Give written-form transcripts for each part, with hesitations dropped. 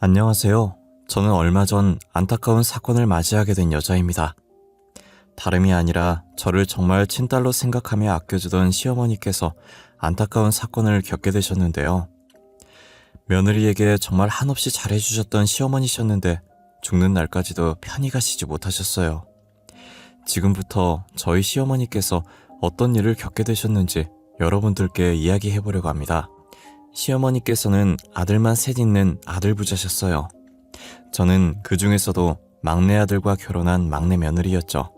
안녕하세요. 저는 얼마 전 안타까운 사건을 맞이하게 된 여자입니다. 다름이 아니라 저를 정말 친딸로 생각하며 아껴주던 시어머니께서 안타까운 사건을 겪게 되셨는데요. 며느리에게 정말 한없이 잘해주셨던 시어머니셨는데 죽는 날까지도 편히 가시지 못하셨어요. 지금부터 저희 시어머니께서 어떤 일을 겪게 되셨는지 여러분들께 이야기해보려고 합니다. 시어머니께서는 아들만 셋 있는 아들 부자셨어요. 저는 그 중에서도 막내 아들과 결혼한 막내 며느리였죠.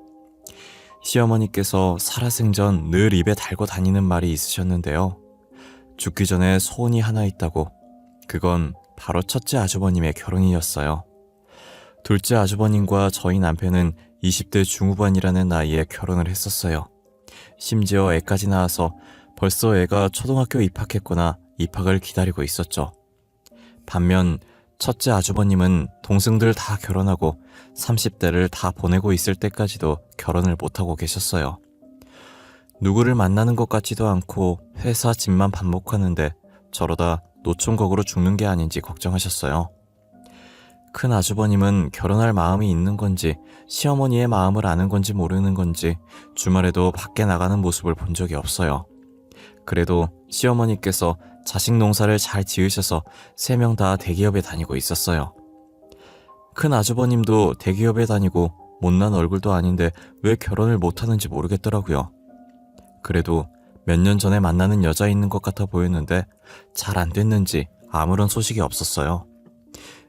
시어머니께서 살아생전 늘 입에 달고 다니는 말이 있으셨는데요. 죽기 전에 소원이 하나 있다고. 그건 바로 첫째 아주버님의 결혼이었어요. 둘째 아주버님과 저희 남편은 20대 중후반이라는 나이에 결혼을 했었어요. 심지어 애까지 낳아서 벌써 애가 초등학교 입학했거나 입학을 기다리고 있었죠. 반면 첫째 아주버님은 동생들 다 결혼하고 30대를 다 보내고 있을 때까지도 결혼을 못하고 계셨어요. 누구를 만나는 것 같지도 않고 회사 집만 반복하는데 저러다 노총각으로 죽는 게 아닌지 걱정하셨어요. 큰 아주버님은 결혼할 마음이 있는 건지 시어머니의 마음을 아는 건지 모르는 건지 주말에도 밖에 나가는 모습을 본 적이 없어요. 그래도 시어머니께서 자식 농사를 잘 지으셔서 3명 다 대기업에 다니고 있었어요. 큰 아주버님도 대기업에 다니고 못난 얼굴도 아닌데 왜 결혼을 못하는지 모르겠더라고요. 그래도 몇 년 전에 만나는 여자 있는 것 같아 보였는데 잘 안 됐는지 아무런 소식이 없었어요.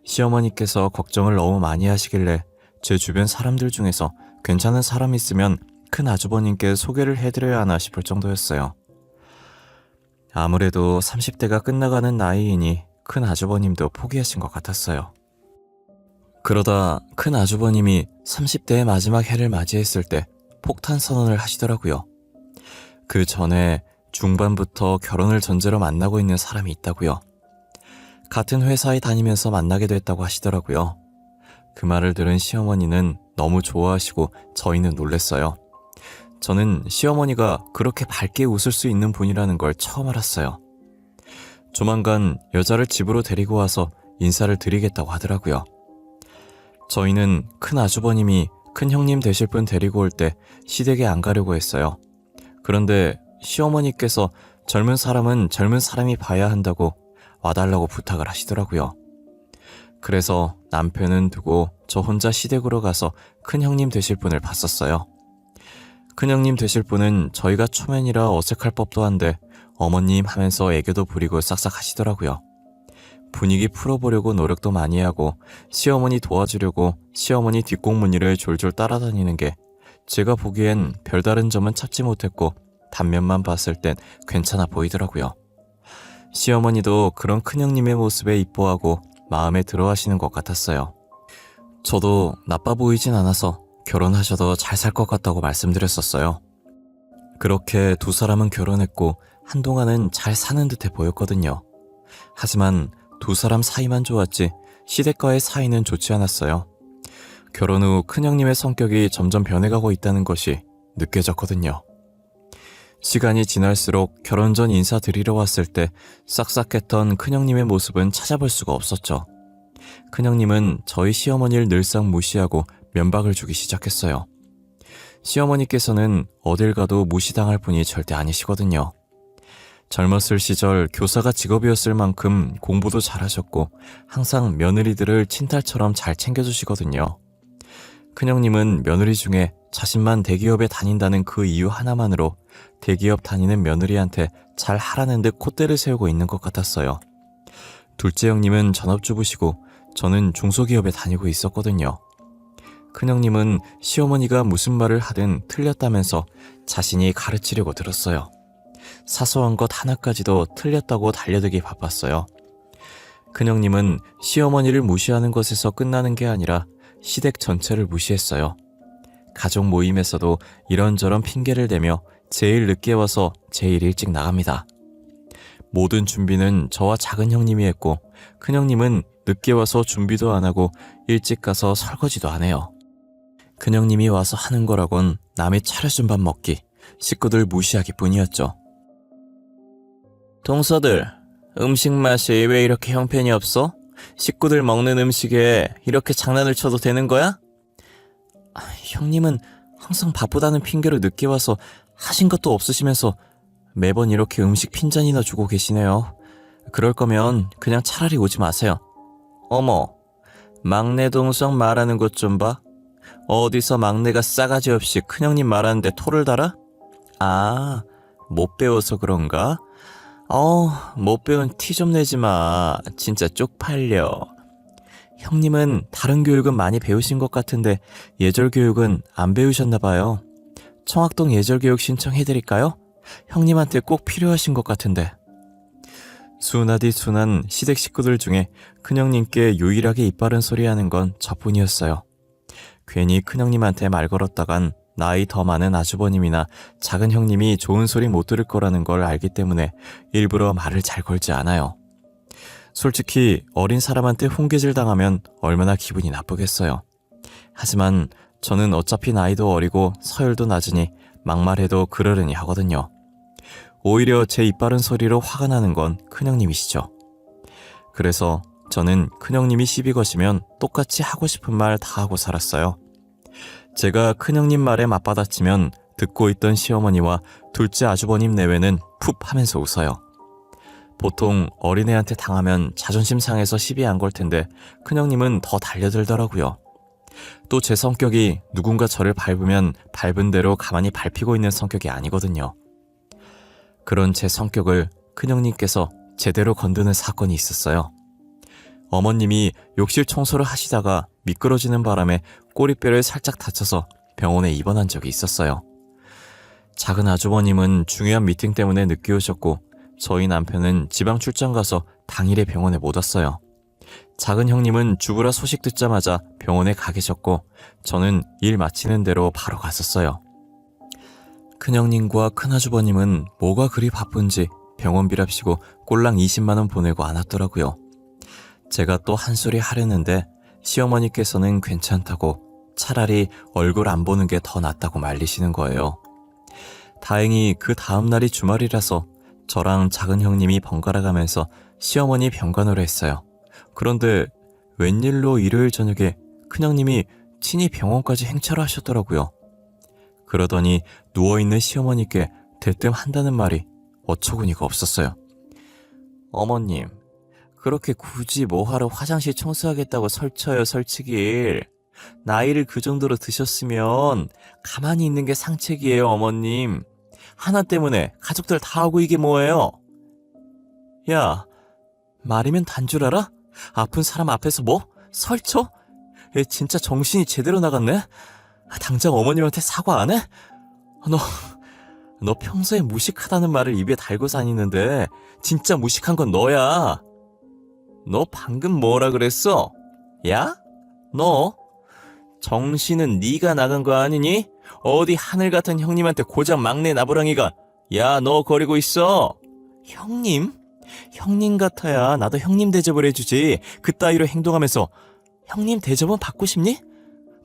시어머니께서 걱정을 너무 많이 하시길래 제 주변 사람들 중에서 괜찮은 사람 있으면 큰 아주버님께 소개를 해드려야 하나 싶을 정도였어요. 아무래도 30대가 끝나가는 나이이니 큰 아주버님도 포기하신 것 같았어요. 그러다 큰 아주버님이 30대의 마지막 해를 맞이했을 때 폭탄 선언을 하시더라고요. 그 전에 중반부터 결혼을 전제로 만나고 있는 사람이 있다고요. 같은 회사에 다니면서 만나게 됐다고 하시더라고요. 그 말을 들은 시어머니는 너무 좋아하시고 저희는 놀랬어요. 저는 시어머니가 그렇게 밝게 웃을 수 있는 분이라는 걸 처음 알았어요. 조만간 여자를 집으로 데리고 와서 인사를 드리겠다고 하더라고요. 저희는 큰 아주버님이 큰 형님 되실 분 데리고 올 때 시댁에 안 가려고 했어요. 그런데 시어머니께서 젊은 사람은 젊은 사람이 봐야 한다고 와달라고 부탁을 하시더라고요. 그래서 남편은 두고 저 혼자 시댁으로 가서 큰 형님 되실 분을 봤었어요. 큰형님 되실 분은 저희가 초면이라 어색할 법도 한데 어머님 하면서 애교도 부리고 싹싹 하시더라고요. 분위기 풀어보려고 노력도 많이 하고 시어머니 도와주려고 시어머니 뒷공무니를 졸졸 따라다니는 게 제가 보기엔 별다른 점은 찾지 못했고 단면만 봤을 땐 괜찮아 보이더라고요. 시어머니도 그런 큰형님의 모습에 이뻐하고 마음에 들어하시는 것 같았어요. 저도 나빠 보이진 않아서 결혼하셔도 잘 살 것 같다고 말씀드렸었어요. 그렇게 두 사람은 결혼했고 한동안은 잘 사는 듯해 보였거든요. 하지만 두 사람 사이만 좋았지 시댁과의 사이는 좋지 않았어요. 결혼 후 큰형님의 성격이 점점 변해가고 있다는 것이 느껴졌거든요. 시간이 지날수록 결혼 전 인사드리러 왔을 때 싹싹했던 큰형님의 모습은 찾아볼 수가 없었죠. 큰형님은 저희 시어머니를 늘상 무시하고 면박을 주기 시작했어요. 시어머니께서는 어딜 가도 무시당할 분이 절대 아니시거든요. 젊었을 시절 교사가 직업이었을 만큼 공부도 잘하셨고 항상 며느리들을 친딸처럼 잘 챙겨주시거든요. 큰형님은 며느리 중에 자신만 대기업에 다닌다는 그 이유 하나만으로 대기업 다니는 며느리한테 잘 하라는 듯 콧대를 세우고 있는 것 같았어요. 둘째 형님은 전업주부시고 저는 중소기업에 다니고 있었거든요. 큰형님은 시어머니가 무슨 말을 하든 틀렸다면서 자신이 가르치려고 들었어요. 사소한 것 하나까지도 틀렸다고 달려들기 바빴어요. 큰형님은 시어머니를 무시하는 것에서 끝나는 게 아니라 시댁 전체를 무시했어요. 가족 모임에서도 이런저런 핑계를 대며 제일 늦게 와서 제일 일찍 나갑니다. 모든 준비는 저와 작은 형님이 했고 큰형님은 늦게 와서 준비도 안 하고 일찍 가서 설거지도 안 해요. 큰형님이 와서 하는 거라곤 남이 차려준 밥 먹기, 식구들 무시하기 뿐이었죠. 동서들, 음식 맛이 왜 이렇게 형편이 없어? 식구들 먹는 음식에 이렇게 장난을 쳐도 되는 거야? 형님은 항상 바쁘다는 핑계로 늦게 와서 하신 것도 없으시면서 매번 이렇게 음식 핀잔이나 주고 계시네요. 그럴 거면 그냥 차라리 오지 마세요. 어머, 막내 동생 말하는 것 좀 봐. 어디서 막내가 싸가지 없이 큰형님 말하는데 토를 달아? 아, 못 배워서 그런가? 못 배운 티 좀 내지 마. 진짜 쪽팔려. 형님은 다른 교육은 많이 배우신 것 같은데 예절 교육은 안 배우셨나 봐요. 청학동 예절 교육 신청해드릴까요? 형님한테 꼭 필요하신 것 같은데. 순하디 순한 시댁 식구들 중에 큰형님께 유일하게 입바른 소리 하는 건 저뿐이었어요. 괜히 큰형님한테 말 걸었다간 나이 더 많은 아주버님이나 작은 형님이 좋은 소리 못 들을 거라는 걸 알기 때문에 일부러 말을 잘 걸지 않아요. 솔직히 어린 사람한테 훈계질 당하면 얼마나 기분이 나쁘겠어요. 하지만 저는 어차피 나이도 어리고 서열도 낮으니 막말해도 그러려니 하거든요. 오히려 제 입바른 소리로 화가 나는 건 큰형님이시죠. 그래서 저는 큰형님이 시비 거시면 똑같이 하고 싶은 말 다 하고 살았어요. 제가 큰형님 말에 맞받아치면 듣고 있던 시어머니와 둘째 아주버님 내외는 푹 하면서 웃어요. 보통 어린애한테 당하면 자존심 상해서 시비 안 걸 텐데 큰형님은 더 달려들더라고요. 또 제 성격이 누군가 저를 밟으면 밟은 대로 가만히 밟히고 있는 성격이 아니거든요. 그런 제 성격을 큰형님께서 제대로 건드는 사건이 있었어요. 어머님이 욕실 청소를 하시다가 미끄러지는 바람에 꼬리뼈를 살짝 다쳐서 병원에 입원한 적이 있었어요. 작은 아주버님은 중요한 미팅 때문에 늦게 오셨고 저희 남편은 지방 출장 가서 당일에 병원에 못 왔어요. 작은 형님은 죽으라 소식 듣자마자 병원에 가 계셨고 저는 일 마치는 대로 바로 갔었어요. 큰형님과 큰아주버님은 뭐가 그리 바쁜지 병원비랍시고 꼴랑 20만 원 보내고 안 왔더라고요. 제가 또 한 소리 하려는데 시어머니께서는 괜찮다고 차라리 얼굴 안 보는 게 더 낫다고 말리시는 거예요. 다행히 그 다음 날이 주말이라서 저랑 작은 형님이 번갈아 가면서 시어머니 병간호를 했어요. 그런데 웬일로 일요일 저녁에 큰형님이 친히 병원까지 행차를 하셨더라고요. 그러더니 누워있는 시어머니께 대뜸한다는 말이 어처구니가 없었어요. 어머님, 그렇게 굳이 뭐하러 화장실 청소하겠다고 설쳐요, 설치길. 나이를 그 정도로 드셨으면 가만히 있는 게 상책이에요, 어머님. 하나 때문에 가족들 다 하고 이게 뭐예요? 야, 말이면 단 줄 알아? 아픈 사람 앞에서 뭐? 설쳐? 얘 진짜 정신이 제대로 나갔네? 당장 어머님한테 사과 안 해? 너 평소에 무식하다는 말을 입에 달고 다니는데 진짜 무식한 건 너야. 너 방금 뭐라 그랬어? 야? 너? 정신은 네가 나간 거 아니니? 어디 하늘 같은 형님한테 고작 막내 나부랑이가 야, 너 거리고 있어. 형님? 형님 같아야 나도 형님 대접을 해주지. 그따위로 행동하면서 형님 대접은 받고 싶니?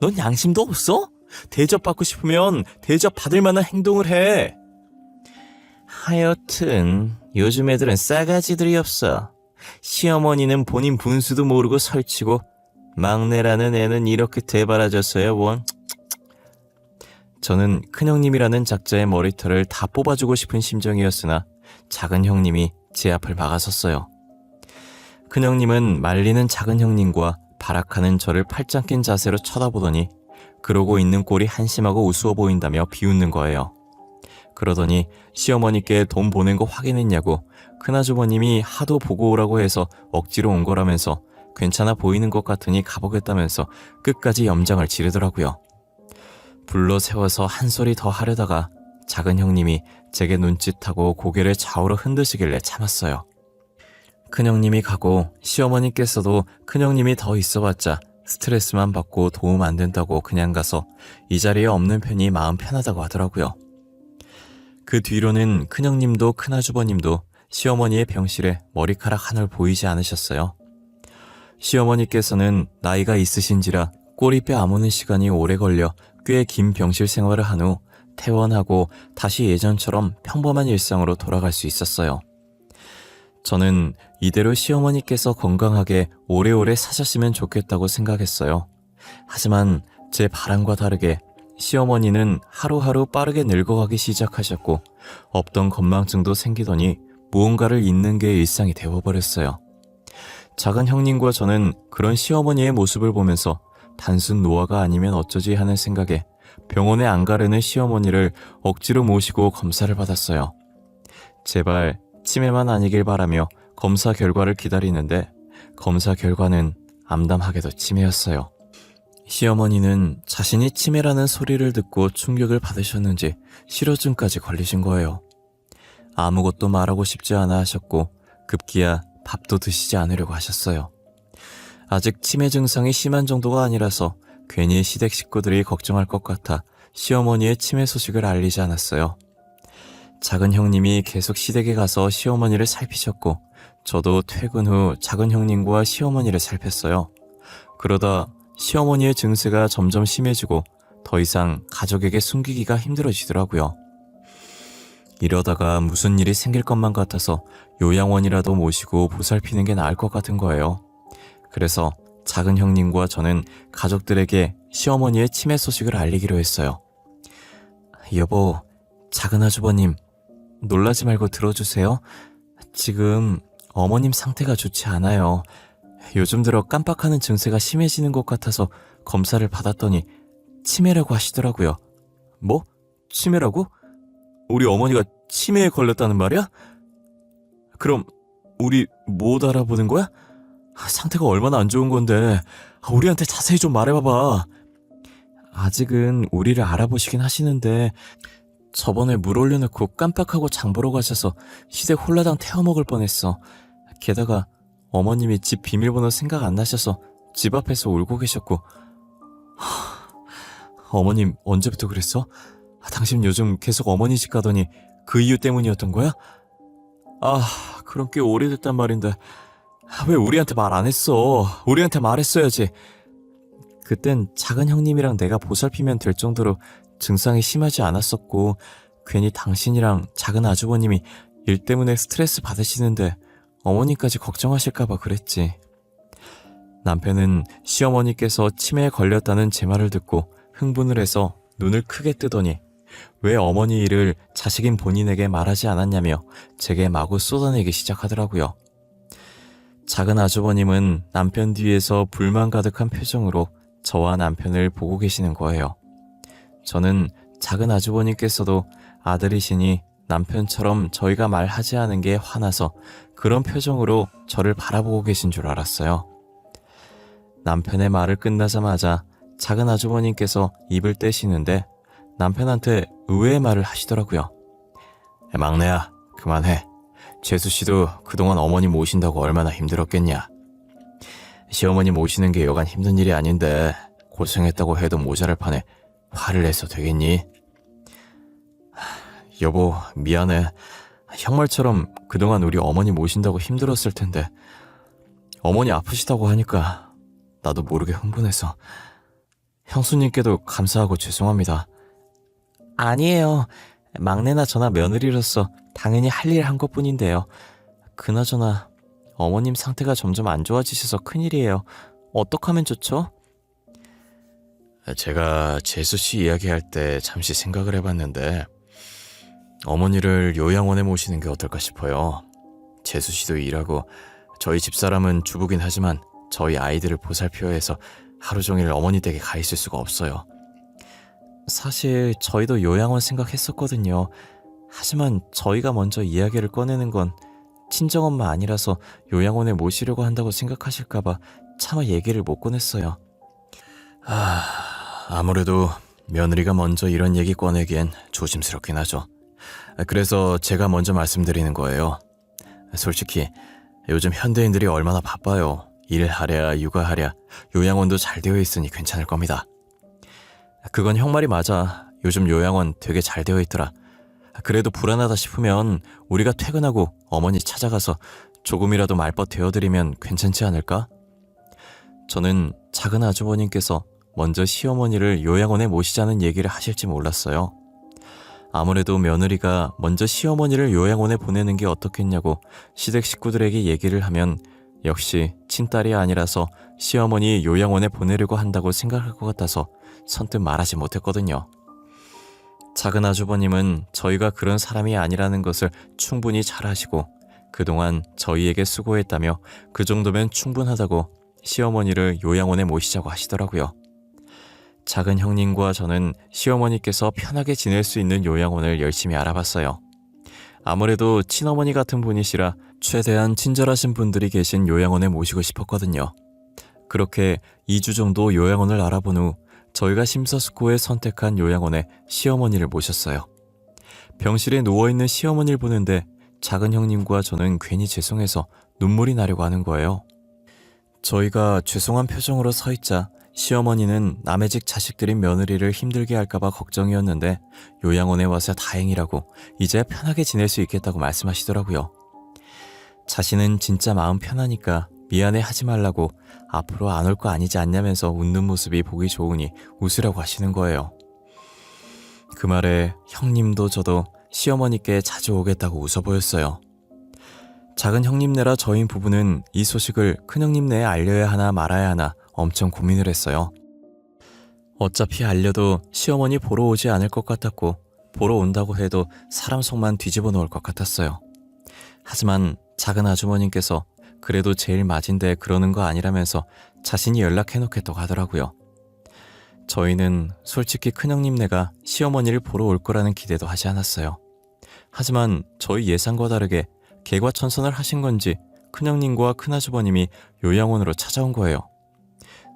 넌 양심도 없어? 대접받고 싶으면 대접받을 만한 행동을 해. 하여튼 요즘 애들은 싸가지들이 없어. 시어머니는 본인 분수도 모르고 설치고 막내라는 애는 이렇게 대바라졌어요, 원. 저는 큰형님이라는 작자의 머리털을 다 뽑아주고 싶은 심정이었으나 작은 형님이 제 앞을 막아섰어요. 큰형님은 말리는 작은 형님과 발악하는 저를 팔짱 낀 자세로 쳐다보더니 그러고 있는 꼴이 한심하고 우스워 보인다며 비웃는 거예요. 그러더니 시어머니께 돈 보낸 거 확인했냐고 큰아주버님이 하도 보고 오라고 해서 억지로 온 거라면서 괜찮아 보이는 것 같으니 가보겠다면서 끝까지 염장을 지르더라고요. 불러 세워서 한 소리 더 하려다가 작은 형님이 제게 눈짓하고 고개를 좌우로 흔드시길래 참았어요. 큰형님이 가고 시어머니께서도 큰형님이 더 있어봤자 스트레스만 받고 도움 안 된다고 그냥 가서 이 자리에 없는 편이 마음 편하다고 하더라고요. 그 뒤로는 큰형님도 큰아주버님도 시어머니의 병실에 머리카락 하늘 보이지 않으셨어요. 시어머니께서는 나이가 있으신지라 꼬리뼈 아무는 시간이 오래 걸려 꽤 긴 병실 생활을 한 후 퇴원하고 다시 예전처럼 평범한 일상으로 돌아갈 수 있었어요. 저는 이대로 시어머니께서 건강하게 오래오래 사셨으면 좋겠다고 생각했어요. 하지만 제 바람과 다르게 시어머니는 하루하루 빠르게 늙어가기 시작하셨고 없던 건망증도 생기더니 무언가를 잊는 게 일상이 되어버렸어요. 작은 형님과 저는 그런 시어머니의 모습을 보면서 단순 노화가 아니면 어쩌지 하는 생각에 병원에 안 가려는 시어머니를 억지로 모시고 검사를 받았어요. 제발 치매만 아니길 바라며 검사 결과를 기다리는데 검사 결과는 암담하게도 치매였어요. 시어머니는 자신이 치매라는 소리를 듣고 충격을 받으셨는지 실어증까지 걸리신 거예요. 아무것도 말하고 싶지 않아 하셨고 급기야 밥도 드시지 않으려고 하셨어요. 아직 치매 증상이 심한 정도가 아니라서 괜히 시댁 식구들이 걱정할 것 같아 시어머니의 치매 소식을 알리지 않았어요. 작은 형님이 계속 시댁에 가서 시어머니를 살피셨고 저도 퇴근 후 작은 형님과 시어머니를 살폈어요. 그러다 시어머니의 증세가 점점 심해지고 더 이상 가족에게 숨기기가 힘들어지더라고요. 이러다가 무슨 일이 생길 것만 같아서 요양원이라도 모시고 보살피는 게 나을 것 같은 거예요. 그래서 작은 형님과 저는 가족들에게 시어머니의 치매 소식을 알리기로 했어요. 여보, 작은 아주버님, 놀라지 말고 들어주세요. 지금 어머님 상태가 좋지 않아요. 요즘 들어 깜빡하는 증세가 심해지는 것 같아서 검사를 받았더니 치매라고 하시더라고요. 뭐? 치매라고? 우리 어머니가 치매에 걸렸다는 말이야? 그럼 우리 못 알아보는 거야? 상태가 얼마나 안 좋은 건데 우리한테 자세히 좀 말해봐봐. 아직은 우리를 알아보시긴 하시는데 저번에 물 올려놓고 깜빡하고 장 보러 가셔서 시댁 홀라당 태워먹을 뻔했어. 게다가 어머님이 집 비밀번호 생각 안 나셔서 집 앞에서 울고 계셨고. 어머님 언제부터 그랬어? 당신 요즘 계속 어머니 집 가더니 그 이유 때문이었던 거야? 그럼 꽤 오래됐단 말인데 왜 우리한테 말 안 했어? 우리한테 말했어야지. 그땐 작은 형님이랑 내가 보살피면 될 정도로 증상이 심하지 않았었고 괜히 당신이랑 작은 아주버님이 일 때문에 스트레스 받으시는데 어머니까지 걱정하실까봐 그랬지. 남편은 시어머니께서 치매에 걸렸다는 제 말을 듣고 흥분을 해서 눈을 크게 뜨더니 왜 어머니 일을 자식인 본인에게 말하지 않았냐며 제게 마구 쏟아내기 시작하더라고요. 작은 아주버님은 남편 뒤에서 불만 가득한 표정으로 저와 남편을 보고 계시는 거예요. 저는 작은 아주버님께서도 아들이시니 남편처럼 저희가 말하지 않은 게 화나서 그런 표정으로 저를 바라보고 계신 줄 알았어요. 남편의 말을 끝나자마자 작은 아주버님께서 입을 떼시는데 남편한테 의외의 말을 하시더라고요. 막내야, 그만해. 재수씨도 그동안 어머니 모신다고 얼마나 힘들었겠냐. 시어머니 모시는 게 여간 힘든 일이 아닌데 고생했다고 해도 모자랄 판에 화를 내서 되겠니? 여보, 미안해. 형 말처럼 그동안 우리 어머니 모신다고 힘들었을 텐데 어머니 아프시다고 하니까 나도 모르게 흥분해서 형수님께도 감사하고 죄송합니다. 아니에요. 막내나 저나 며느리로서 당연히 할 일 한 것뿐인데요. 그나저나 어머님 상태가 점점 안 좋아지셔서 큰일이에요. 어떡하면 좋죠? 제가 재수씨 이야기할 때 잠시 생각을 해봤는데 어머니를 요양원에 모시는 게 어떨까 싶어요. 재수씨도 일하고 저희 집사람은 주부긴 하지만 저희 아이들을 보살펴야 해서 하루 종일 어머니 댁에 가 있을 수가 없어요. 사실 저희도 요양원 생각했었거든요. 하지만 저희가 먼저 이야기를 꺼내는 건 친정엄마 아니라서 요양원에 모시려고 한다고 생각하실까봐 차마 얘기를 못 꺼냈어요. 아무래도 며느리가 먼저 이런 얘기 꺼내기엔 조심스럽긴 하죠. 그래서 제가 먼저 말씀드리는 거예요. 솔직히 요즘 현대인들이 얼마나 바빠요. 일하랴 육아하랴 요양원도 잘 되어 있으니 괜찮을 겁니다. 그건 형 말이 맞아. 요즘 요양원 되게 잘 되어 있더라. 그래도 불안하다 싶으면 우리가 퇴근하고 어머니 찾아가서 조금이라도 말벗 대어드리면 괜찮지 않을까? 저는 작은 아주버님께서 먼저 시어머니를 요양원에 모시자는 얘기를 하실지 몰랐어요. 아무래도 며느리가 먼저 시어머니를 요양원에 보내는 게 어떻겠냐고 시댁 식구들에게 얘기를 하면 역시 친딸이 아니라서 시어머니 요양원에 보내려고 한다고 생각할 것 같아서 선뜻 말하지 못했거든요. 작은 아주버님은 저희가 그런 사람이 아니라는 것을 충분히 잘 아시고 그동안 저희에게 수고했다며 그 정도면 충분하다고 시어머니를 요양원에 모시자고 하시더라고요. 작은 형님과 저는 시어머니께서 편하게 지낼 수 있는 요양원을 열심히 알아봤어요. 아무래도 친어머니 같은 분이시라 최대한 친절하신 분들이 계신 요양원에 모시고 싶었거든요. 그렇게 2주 정도 요양원을 알아본 후 저희가 심사숙고해 선택한 요양원에 시어머니를 모셨어요. 병실에 누워있는 시어머니를 보는데 작은 형님과 저는 괜히 죄송해서 눈물이 나려고 하는 거예요. 저희가 죄송한 표정으로 서 있자 시어머니는 남의 집 자식들인 며느리를 힘들게 할까봐 걱정이었는데 요양원에 와서 다행이라고 이제 편하게 지낼 수 있겠다고 말씀하시더라고요. 자신은 진짜 마음 편하니까 미안해 하지 말라고 앞으로 안 올 거 아니지 않냐면서 웃는 모습이 보기 좋으니 웃으라고 하시는 거예요. 그 말에 형님도 저도 시어머니께 자주 오겠다고 웃어 보였어요. 작은 형님네라 저희 부부는 이 소식을 큰형님네에 알려야 하나 말아야 하나 엄청 고민을 했어요. 어차피 알려도 시어머니 보러 오지 않을 것 같았고 보러 온다고 해도 사람 속만 뒤집어 놓을 것 같았어요. 하지만 작은 아주머님께서 그래도 제일 맞은데 그러는 거 아니라면서 자신이 연락해놓겠다고 하더라고요. 저희는 솔직히 큰형님네가 시어머니를 보러 올 거라는 기대도 하지 않았어요. 하지만 저희 예상과 다르게 개과천선을 하신 건지 큰형님과 큰아주버님이 요양원으로 찾아온 거예요.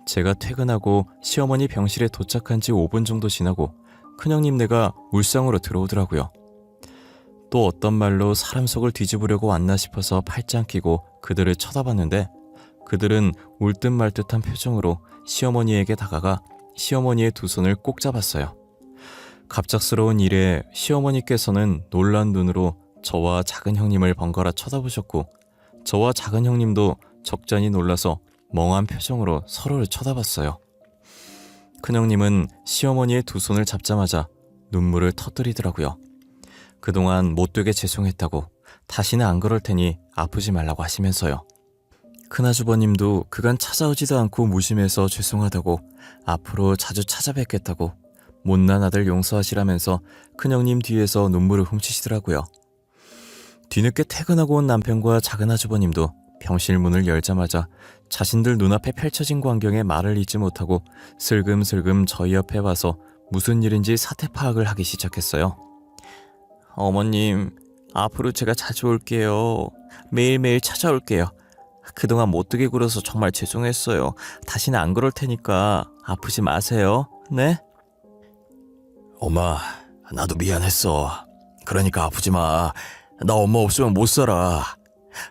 제가 퇴근하고 시어머니 병실에 도착한 지 5분 정도 지나고 큰형님네가 울상으로 들어오더라고요. 또 어떤 말로 사람 속을 뒤집으려고 왔나 싶어서 팔짱 끼고 그들을 쳐다봤는데 그들은 울 듯 말 듯한 표정으로 시어머니에게 다가가 시어머니의 두 손을 꼭 잡았어요. 갑작스러운 일에 시어머니께서는 놀란 눈으로 저와 작은 형님을 번갈아 쳐다보셨고 저와 작은 형님도 적잖이 놀라서 멍한 표정으로 서로를 쳐다봤어요. 큰형님은 시어머니의 두 손을 잡자마자 눈물을 터뜨리더라고요. 그동안 못되게 죄송했다고 다시는 안 그럴 테니 아프지 말라고 하시면서요. 큰아주버님도 그간 찾아오지도 않고 무심해서 죄송하다고 앞으로 자주 찾아뵙겠다고 못난 아들 용서하시라면서 큰형님 뒤에서 눈물을 훔치시더라고요. 뒤늦게 퇴근하고 온 남편과 작은아주버님도 병실 문을 열자마자 자신들 눈앞에 펼쳐진 광경에 말을 잇지 못하고 슬금슬금 저희 옆에 와서 무슨 일인지 사태 파악을 하기 시작했어요. 어머님, 앞으로 제가 자주 올게요. 매일매일 찾아올게요. 그동안 못되게 굴어서 정말 죄송했어요. 다시는 안 그럴 테니까 아프지 마세요. 네? 엄마, 나도 미안했어. 그러니까 아프지 마. 나 엄마 없으면 못 살아.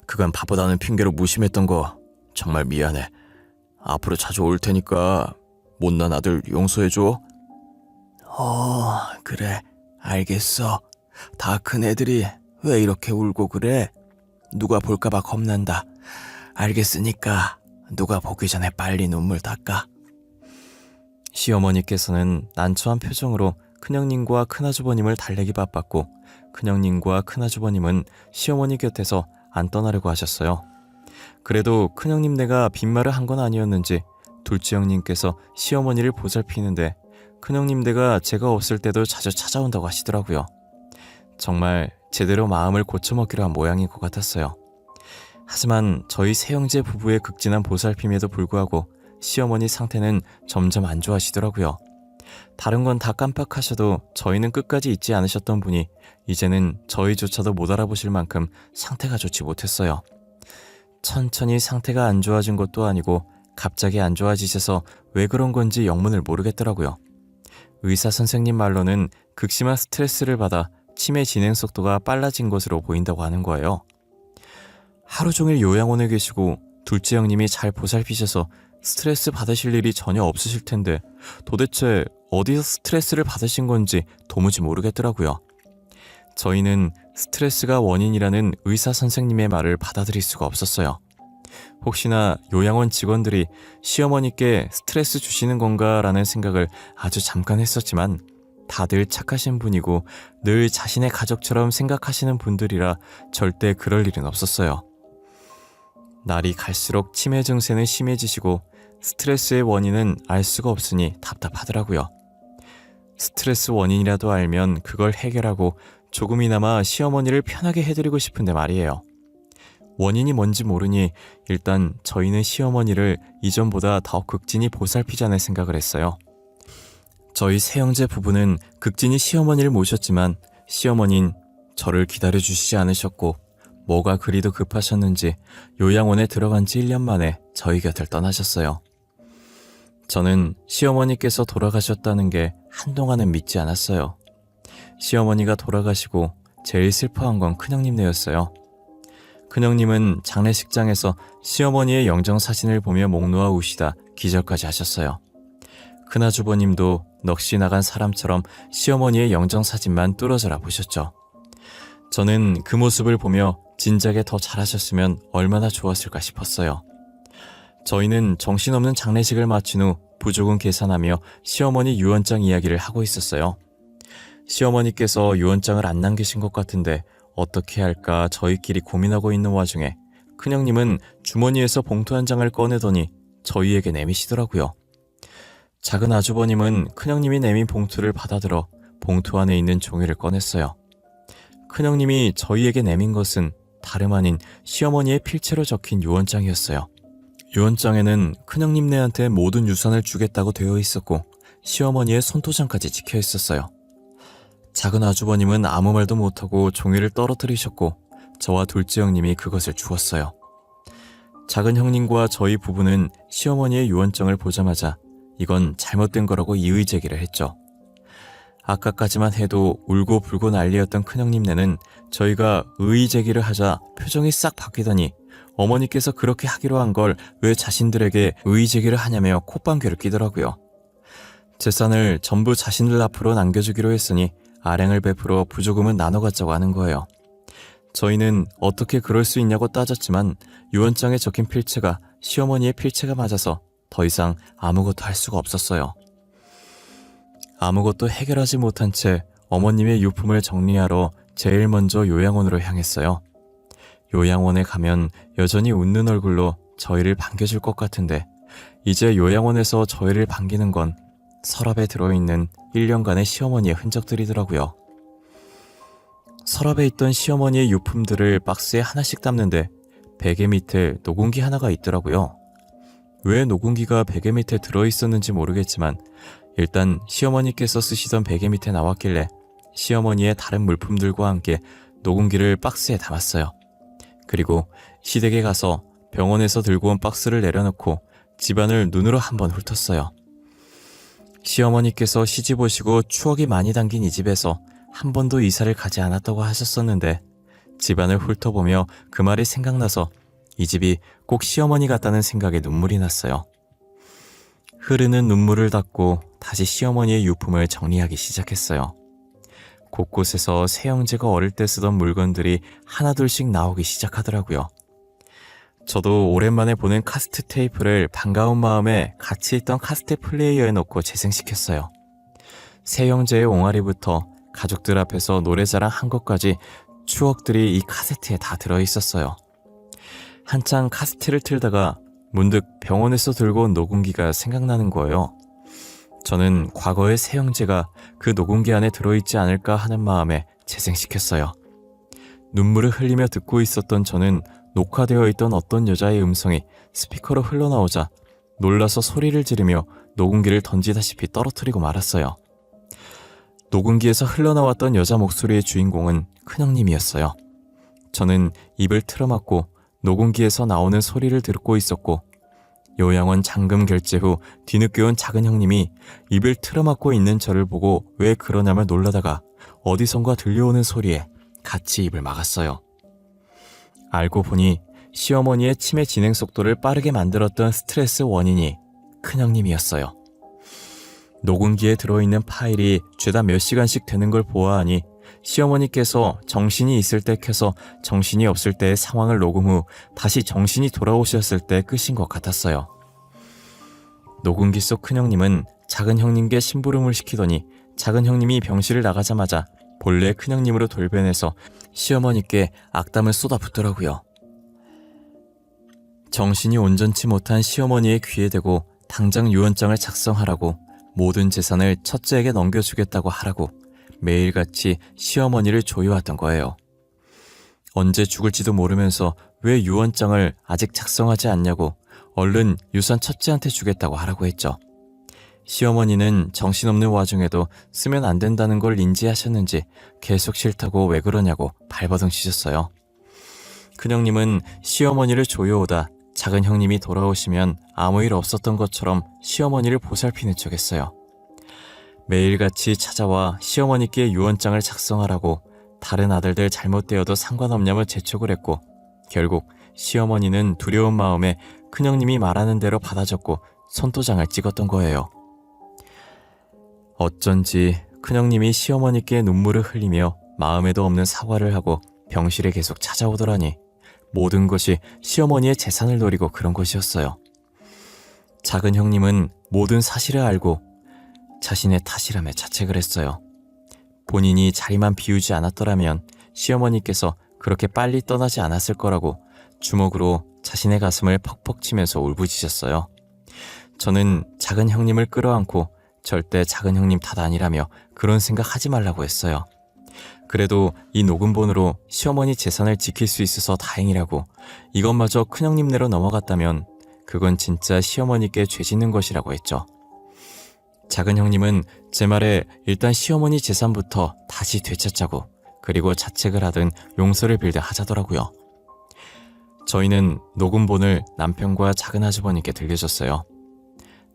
그간 바보다는 핑계로 무심했던 거 정말 미안해. 앞으로 자주 올 테니까 못난 아들 용서해줘. 그래. 알겠어. 다 큰 애들이 왜 이렇게 울고 그래? 누가 볼까봐 겁난다. 알겠으니까 누가 보기 전에 빨리 눈물 닦아. 시어머니께서는 난처한 표정으로 큰형님과 큰아주버님을 달래기 바빴고 큰형님과 큰아주버님은 시어머니 곁에서 안 떠나려고 하셨어요. 그래도 큰형님네가 빈말을 한 건 아니었는지 둘째 형님께서 시어머니를 보살피는데 큰형님네가 제가 없을 때도 자주 찾아온다고 하시더라고요. 정말 제대로 마음을 고쳐먹기로 한 모양인 것 같았어요. 하지만 저희 세형제 부부의 극진한 보살핌에도 불구하고 시어머니 상태는 점점 안 좋아지더라고요. 다른 건 다 깜빡하셔도 저희는 끝까지 잊지 않으셨던 분이 이제는 저희조차도 못 알아보실 만큼 상태가 좋지 못했어요. 천천히 상태가 안 좋아진 것도 아니고 갑자기 안 좋아지셔서 왜 그런 건지 영문을 모르겠더라고요. 의사 선생님 말로는 극심한 스트레스를 받아 치매 진행 속도가 빨라진 것으로 보인다고 하는 거예요. 하루 종일 요양원에 계시고 둘째 형님이 잘 보살피셔서 스트레스 받으실 일이 전혀 없으실 텐데 도대체 어디서 스트레스를 받으신 건지 도무지 모르겠더라고요. 저희는 스트레스가 원인이라는 의사 선생님의 말을 받아들일 수가 없었어요. 혹시나 요양원 직원들이 시어머니께 스트레스 주시는 건가라는 생각을 아주 잠깐 했었지만 다들 착하신 분이고 늘 자신의 가족처럼 생각하시는 분들이라 절대 그럴 일은 없었어요. 날이 갈수록 치매 증세는 심해지시고 스트레스의 원인은 알 수가 없으니 답답하더라고요. 스트레스 원인이라도 알면 그걸 해결하고 조금이나마 시어머니를 편하게 해드리고 싶은데 말이에요. 원인이 뭔지 모르니 일단 저희는 시어머니를 이전보다 더 극진히 보살피자는 생각을 했어요. 저희 새형제 부부는 극진히 시어머니를 모셨지만 시어머니는 저를 기다려주시지 않으셨고 뭐가 그리도 급하셨는지 요양원에 들어간 지 1년 만에 저희 곁을 떠나셨어요. 저는 시어머니께서 돌아가셨다는 게 한동안은 믿지 않았어요. 시어머니가 돌아가시고 제일 슬퍼한 건 큰형님네였어요. 큰형님은 장례식장에서 시어머니의 영정사진을 보며 목 놓아 우시다 기절까지 하셨어요. 큰아주버님도 넋이 나간 사람처럼 시어머니의 영정사진만 뚫어져라 보셨죠. 저는 그 모습을 보며 진작에 더 잘하셨으면 얼마나 좋았을까 싶었어요. 저희는 정신없는 장례식을 마친 후 부조금 계산하며 시어머니 유언장 이야기를 하고 있었어요. 시어머니께서 유언장을 안 남기신 것 같은데 어떻게 할까 저희끼리 고민하고 있는 와중에 큰형님은 주머니에서 봉투 한 장을 꺼내더니 저희에게 내미시더라고요. 작은 아주버님은 큰형님이 내민 봉투를 받아들어 봉투 안에 있는 종이를 꺼냈어요. 큰형님이 저희에게 내민 것은 다름 아닌 시어머니의 필체로 적힌 유언장이었어요. 유언장에는 큰형님네한테 모든 유산을 주겠다고 되어 있었고 시어머니의 손도장까지 찍혀 있었어요. 작은 아주버님은 아무 말도 못하고 종이를 떨어뜨리셨고 저와 둘째 형님이 그것을 주었어요. 작은 형님과 저희 부부는 시어머니의 유언장을 보자마자 이건 잘못된 거라고 이의 제기를 했죠. 아까까지만 해도 울고불고 난리였던 큰형님네는 저희가 의의 제기를 하자 표정이 싹 바뀌더니 어머니께서 그렇게 하기로 한 걸 왜 자신들에게 의의 제기를 하냐며 콧방귀를 끼더라고요. 재산을 전부 자신들 앞으로 남겨주기로 했으니 아량을 베풀어 부조금은 나눠 갖자고 하는 거예요. 저희는 어떻게 그럴 수 있냐고 따졌지만 유언장에 적힌 필체가 시어머니의 필체가 맞아서 더 이상 아무것도 할 수가 없었어요. 아무것도 해결하지 못한 채 어머님의 유품을 정리하러 제일 먼저 요양원으로 향했어요. 요양원에 가면 여전히 웃는 얼굴로 저희를 반겨줄 것 같은데 이제 요양원에서 저희를 반기는 건 서랍에 들어있는 1년간의 시어머니의 흔적들이더라고요. 서랍에 있던 시어머니의 유품들을 박스에 하나씩 담는데 베개 밑에 노공기 하나가 있더라고요. 왜 노공기가 베개 밑에 들어있었는지 모르겠지만 일단 시어머니께서 쓰시던 베개 밑에 나왔길래 시어머니의 다른 물품들과 함께 노공기를 박스에 담았어요. 그리고 시댁에 가서 병원에서 들고 온 박스를 내려놓고 집안을 눈으로 한번 훑었어요. 시어머니께서 시집 오시고 추억이 많이 담긴 이 집에서 한 번도 이사를 가지 않았다고 하셨었는데 집안을 훑어보며 그 말이 생각나서 이 집이 꼭 시어머니 같다는 생각에 눈물이 났어요. 흐르는 눈물을 닦고 다시 시어머니의 유품을 정리하기 시작했어요. 곳곳에서 새형제가 어릴 때 쓰던 물건들이 하나둘씩 나오기 시작하더라고요. 저도 오랜만에 보는 카세트 테이프를 반가운 마음에 같이 있던 카세트 플레이어에 넣고 재생시켰어요. 새형제의 옹알이부터 가족들 앞에서 노래자랑 한 것까지 추억들이 이 카세트에 다 들어있었어요. 한창 카세트를 틀다가 문득 병원에서 들고 온 녹음기가 생각나는 거예요. 저는 과거의 새형제가 그 녹음기 안에 들어있지 않을까 하는 마음에 재생시켰어요. 눈물을 흘리며 듣고 있었던 저는 녹화되어 있던 어떤 여자의 음성이 스피커로 흘러나오자 놀라서 소리를 지르며 녹음기를 던지다시피 떨어뜨리고 말았어요. 녹음기에서 흘러나왔던 여자 목소리의 주인공은 큰형님이었어요. 저는 입을 틀어막고 녹음기에서 나오는 소리를 듣고 있었고 요양원 잔금 결제 후 뒤늦게 온 작은 형님이 입을 틀어막고 있는 저를 보고 왜 그러냐며 놀라다가 어디선가 들려오는 소리에 같이 입을 막았어요. 알고 보니 시어머니의 치매 진행 속도를 빠르게 만들었던 스트레스 원인이 큰형님이었어요. 녹음기에 들어있는 파일이 죄다 몇 시간씩 되는 걸 보아하니 시어머니께서 정신이 있을 때 켜서 정신이 없을 때의 상황을 녹음 후 다시 정신이 돌아오셨을 때 끝인 것 같았어요. 녹음기 속 큰형님은 작은 형님께 심부름을 시키더니 작은 형님이 병실을 나가자마자 본래 큰형님으로 돌변해서 시어머니께 악담을 쏟아붓더라고요. 정신이 온전치 못한 시어머니의 귀에 대고 당장 유언장을 작성하라고, 모든 재산을 첫째에게 넘겨주겠다고 하라고 매일같이 시어머니를 조여왔던 거예요. 언제 죽을지도 모르면서 왜 유언장을 아직 작성하지 않냐고 얼른 유산 첫째한테 주겠다고 하라고 했죠. 시어머니는 정신없는 와중에도 쓰면 안 된다는 걸 인지하셨는지 계속 싫다고 왜 그러냐고 발버둥 치셨어요. 큰형님은 시어머니를 조여오다 작은 형님이 돌아오시면 아무 일 없었던 것처럼 시어머니를 보살피는 척했어요. 매일같이 찾아와 시어머니께 유언장을 작성하라고 다른 아들들 잘못되어도 상관없냐며 재촉을 했고, 결국 시어머니는 두려운 마음에 큰형님이 말하는 대로 받아줬고 손도장을 찍었던 거예요. 어쩐지 큰형님이 시어머니께 눈물을 흘리며 마음에도 없는 사과를 하고 병실에 계속 찾아오더라니 모든 것이 시어머니의 재산을 노리고 그런 것이었어요. 작은 형님은 모든 사실을 알고 자신의 탓이라며 자책을 했어요. 본인이 자리만 비우지 않았더라면 시어머니께서 그렇게 빨리 떠나지 않았을 거라고 주먹으로 자신의 가슴을 퍽퍽 치면서 울부짖었어요. 저는 작은 형님을 끌어안고 절대 작은 형님 탓 아니라며 그런 생각 하지 말라고 했어요. 그래도 이 녹음본으로 시어머니 재산을 지킬 수 있어서 다행이라고, 이것마저 큰형님네로 넘어갔다면 그건 진짜 시어머니께 죄 짓는 것이라고 했죠. 작은 형님은 제 말에 일단 시어머니 재산부터 다시 되찾자고, 그리고 자책을 하든 용서를 빌든 하자더라고요. 저희는 녹음본을 남편과 작은 아주버님께 들려줬어요.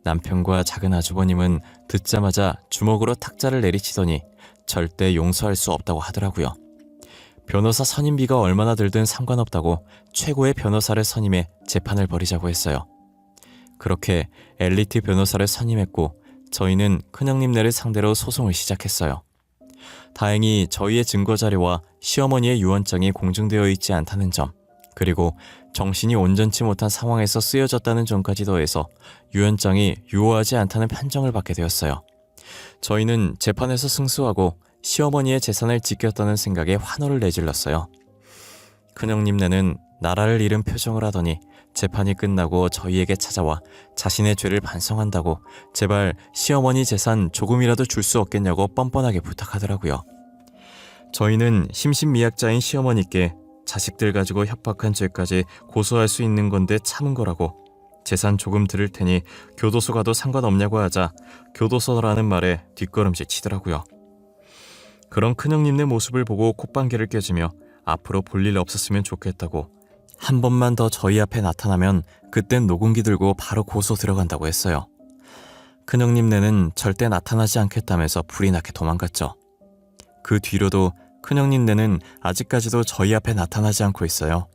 남편과 작은 아주버님은 듣자마자 주먹으로 탁자를 내리치더니 절대 용서할 수 없다고 하더라고요. 변호사 선임비가 얼마나 들든 상관없다고 최고의 변호사를 선임해 재판을 벌이자고 했어요. 그렇게 엘리트 변호사를 선임했고 저희는 큰형님네를 상대로 소송을 시작했어요. 다행히 저희의 증거자료와 시어머니의 유언장이 공증되어 있지 않다는 점, 그리고 정신이 온전치 못한 상황에서 쓰여졌다는 점까지 더해서 유언장이 유효하지 않다는 판정을 받게 되었어요. 저희는 재판에서 승소하고 시어머니의 재산을 지켰다는 생각에 환호를 내질렀어요. 큰형님네는 나라를 잃은 표정을 하더니 재판이 끝나고 저희에게 찾아와 자신의 죄를 반성한다고 제발 시어머니 재산 조금이라도 줄 수 없겠냐고 뻔뻔하게 부탁하더라고요. 저희는 심신미약자인 시어머니께 자식들 가지고 협박한 죄까지 고소할 수 있는 건데 참은 거라고, 재산 조금 들을 테니 교도소 가도 상관없냐고 하자 교도소라는 말에 뒷걸음질 치더라고요. 그런 큰형님네 모습을 보고 콧방귀를 껴주며 앞으로 볼 일 없었으면 좋겠다고, 한 번만 더 저희 앞에 나타나면 그땐 녹음기 들고 바로 고소 들어간다고 했어요. 큰형님네는 절대 나타나지 않겠다면서 불이 나게 도망갔죠. 그 뒤로도 큰형님네는 아직까지도 저희 앞에 나타나지 않고 있어요.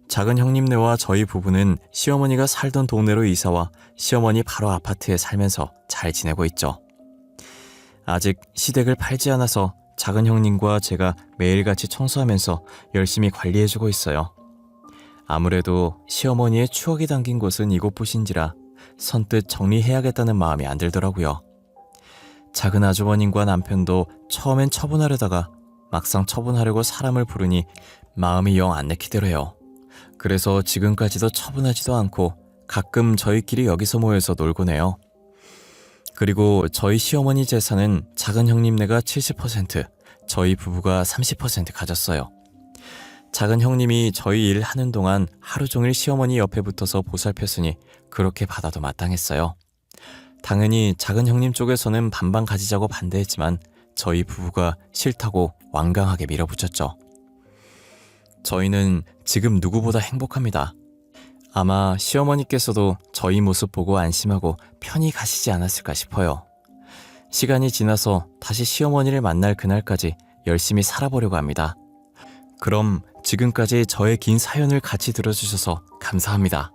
작은 형님네와 저희 부부는 시어머니가 살던 동네로 이사와 시어머니 바로 아파트에 살면서 잘 지내고 있죠. 아직 시댁을 팔지 않아서 작은 형님과 제가 매일같이 청소하면서 열심히 관리해주고 있어요. 아무래도 시어머니의 추억이 담긴 곳은 이곳뿐인지라 선뜻 정리해야겠다는 마음이 안 들더라고요. 작은 아주버님과 남편도 처음엔 처분하려다가 막상 처분하려고 사람을 부르니 마음이 영 안 내키더래요. 그래서 지금까지도 처분하지도 않고 가끔 저희끼리 여기서 모여서 놀곤 해요. 그리고 저희 시어머니 재산은 작은 형님네가 70%, 저희 부부가 30% 가졌어요. 작은 형님이 저희 일 하는 동안 하루 종일 시어머니 옆에 붙어서 보살폈으니 그렇게 받아도 마땅했어요. 당연히 작은 형님 쪽에서는 반반 가지자고 반대했지만 저희 부부가 싫다고 완강하게 밀어붙였죠. 저희는 지금 누구보다 행복합니다. 아마 시어머니께서도 저희 모습 보고 안심하고 편히 가시지 않았을까 싶어요. 시간이 지나서 다시 시어머니를 만날 그날까지 열심히 살아보려고 합니다. 그럼 지금까지 저의 긴 사연을 같이 들어주셔서 감사합니다.